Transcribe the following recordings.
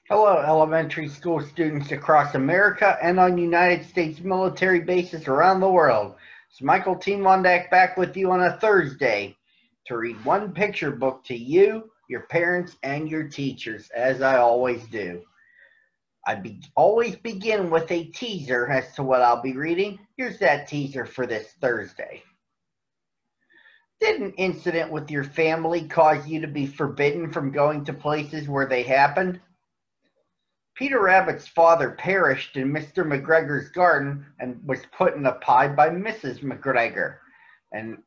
Hello, elementary school students across America and on United States military bases around the world. It's Michael T. Mondak back with you on a Thursday to read one picture book to you, your parents, and your teachers, as I always do. Always begin with a teaser as to what I'll be reading. Here's that teaser for this Thursday. Did an incident with your family cause you to be forbidden from going to places where they happened? Peter Rabbit's father perished in Mr. McGregor's garden and was put in a pie by Mrs. McGregor. And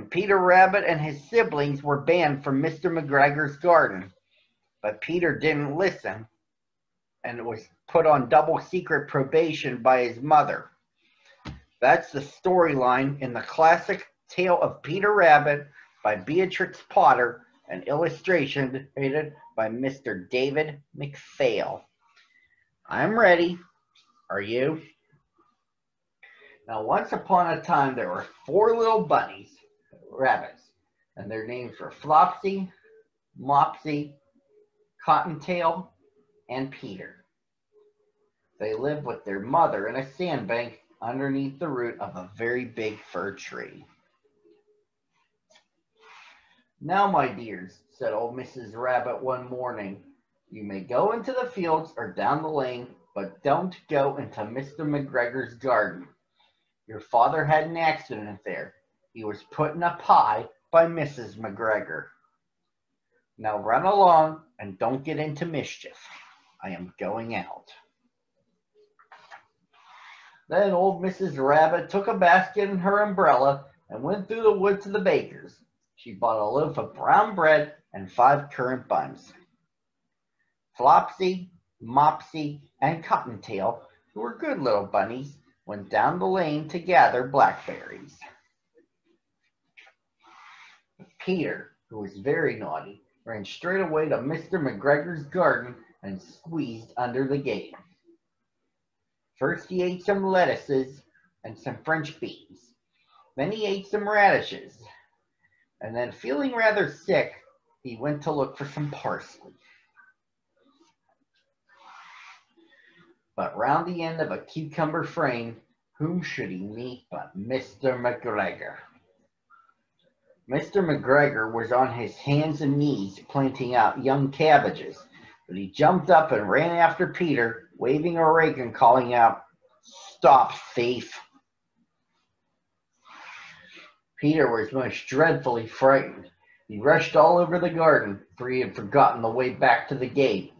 Peter Rabbit and his siblings were banned from Mr. McGregor's garden. But Peter didn't listen and was put on double secret probation by his mother. That's the storyline in the classic Tale of Peter Rabbit by Beatrix Potter and illustrated by Mr. David McPhail. I'm ready. Are you? Now, once upon a time, there were 4 little bunnies, rabbits, and their names were Flopsy, Mopsy, Cottontail, and Peter. They lived with their mother in a sandbank underneath the root of a very big fir tree. Now, my dears, said old Mrs. Rabbit one morning, you may go into the fields or down the lane, but don't go into Mr. McGregor's garden. Your father had an accident there. He was put in a pie by Mrs. McGregor. Now run along and don't get into mischief. I am going out. Then old Mrs. Rabbit took a basket and her umbrella and went through the wood to the baker's. She bought a loaf of brown bread and 5 currant buns. Flopsy, Mopsy, and Cottontail, who were good little bunnies, went down the lane to gather blackberries. Peter, who was very naughty, ran straight away to Mr. McGregor's garden and squeezed under the gate. First he ate some lettuces and some French beans. Then he ate some radishes. And then, feeling rather sick, he went to look for some parsley. But round the end of a cucumber frame, whom should he meet but Mr. McGregor? Mr. McGregor was on his hands and knees planting out young cabbages, but he jumped up and ran after Peter, waving a rake and calling out, "Stop, thief!" Peter was most dreadfully frightened. He rushed all over the garden, for he had forgotten the way back to the gate.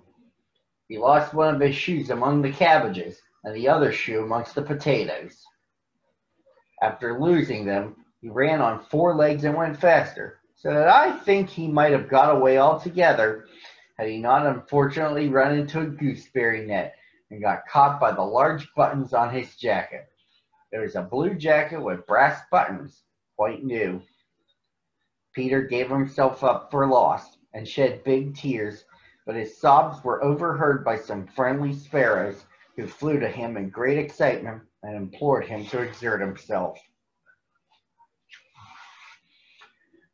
He lost one of his shoes among the cabbages, and the other shoe amongst the potatoes. After losing them, he ran on 4 legs and went faster, so that I think he might have got away altogether, had he not unfortunately run into a gooseberry net and got caught by the large buttons on his jacket. It was a blue jacket with brass buttons, quite new. Peter gave himself up for lost and shed big tears, but his sobs were overheard by some friendly sparrows who flew to him in great excitement and implored him to exert himself.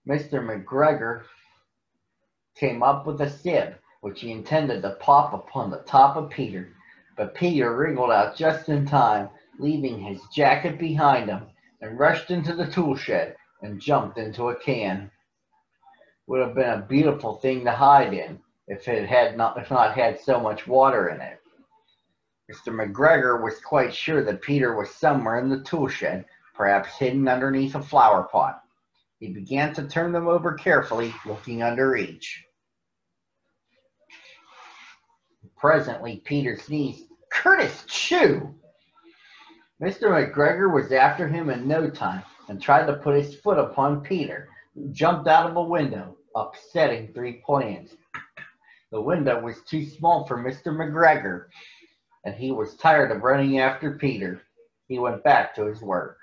Mr. McGregor came up with a sieve, which he intended to pop upon the top of Peter, but Peter wriggled out just in time, leaving his jacket behind him, and rushed into the tool shed and jumped into a can. Would have been a beautiful thing to hide in if it had not had so much water in it. Mr. McGregor was quite sure that Peter was somewhere in the tool shed, perhaps hidden underneath a flower pot. He began to turn them over carefully, looking under each. Presently, Peter sneezed, "Curtis, chew!" Mr. McGregor was after him in no time and tried to put his foot upon Peter, who jumped out of a window, upsetting 3 plants. The window was too small for Mr. McGregor, and he was tired of running after Peter. He went back to his work.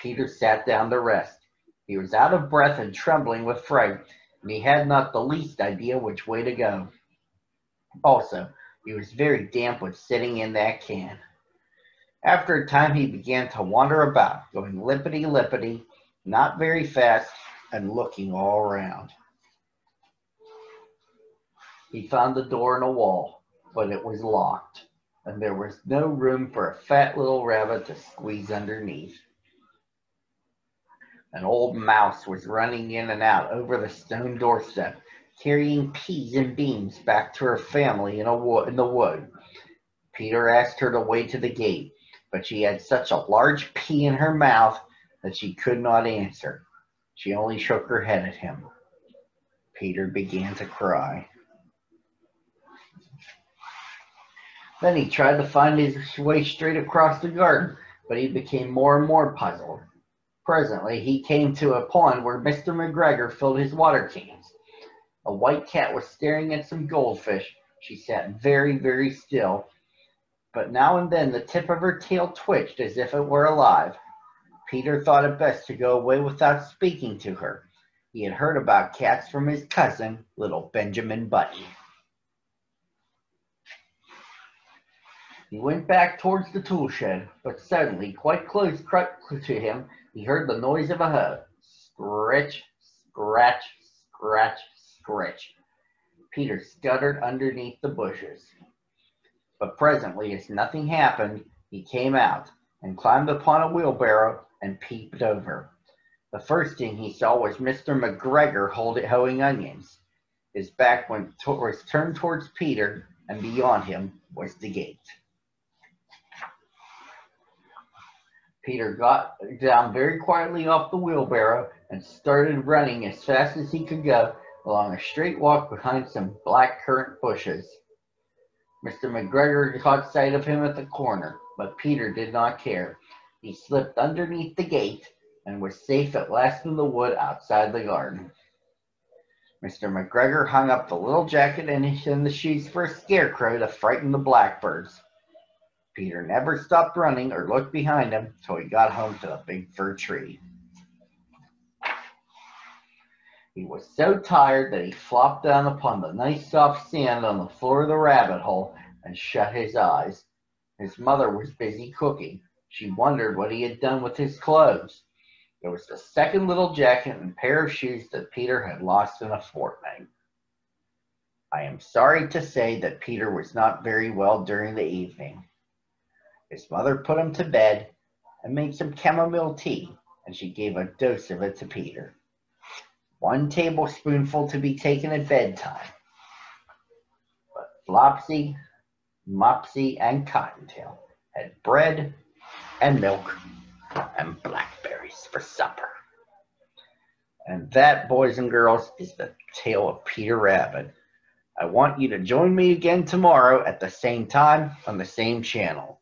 Peter sat down to rest. He was out of breath and trembling with fright, and he had not the least idea which way to go. Also, he was very damp with sitting in that can. After a time, he began to wander about, going lippity-lippity, not very fast, and looking all around. He found the door in a wall, but it was locked, and there was no room for a fat little rabbit to squeeze underneath. An old mouse was running in and out over the stone doorstep, carrying peas and beans back to her family in the wood. Peter asked her to wait to the gate, but she had such a large pea in her mouth that she could not answer. She only shook her head at him. Peter began to cry. Then he tried to find his way straight across the garden, but he became more and more puzzled. Presently, he came to a pond where Mr. McGregor filled his water cans. A white cat was staring at some goldfish. She sat very, very still, but now and then the tip of her tail twitched as if it were alive. Peter thought it best to go away without speaking to her. He had heard about cats from his cousin, little Benjamin Button. He went back towards the tool shed, but suddenly, quite close to him, he heard the noise of a hoe. Scratch, scratch, scratch, scratch. Peter scuttered underneath the bushes. But presently, as nothing happened, he came out and climbed upon a wheelbarrow and peeped over. The first thing he saw was Mr. McGregor hoeing onions. His back was turned towards Peter, and beyond him was the gate. Peter got down very quietly off the wheelbarrow and started running as fast as he could go along a straight walk behind some black currant bushes. Mr. McGregor caught sight of him at the corner, but Peter did not care. He slipped underneath the gate and was safe at last in the wood outside the garden. Mr. McGregor hung up the little jacket and the shoes for a scarecrow to frighten the blackbirds. Peter never stopped running or looked behind him till he got home to the big fir tree. He was so tired that he flopped down upon the nice soft sand on the floor of the rabbit hole and shut his eyes. His mother was busy cooking. She wondered what he had done with his clothes. It was the second little jacket and pair of shoes that Peter had lost in a fortnight. I am sorry to say that Peter was not very well during the evening. His mother put him to bed and made some chamomile tea, and she gave a dose of it to Peter. 1 tablespoonful to be taken at bedtime. But Flopsy, Mopsy, and Cottontail had bread and milk and blackberries for supper. And that, boys and girls, is the tale of Peter Rabbit. I want you to join me again tomorrow at the same time on the same channel.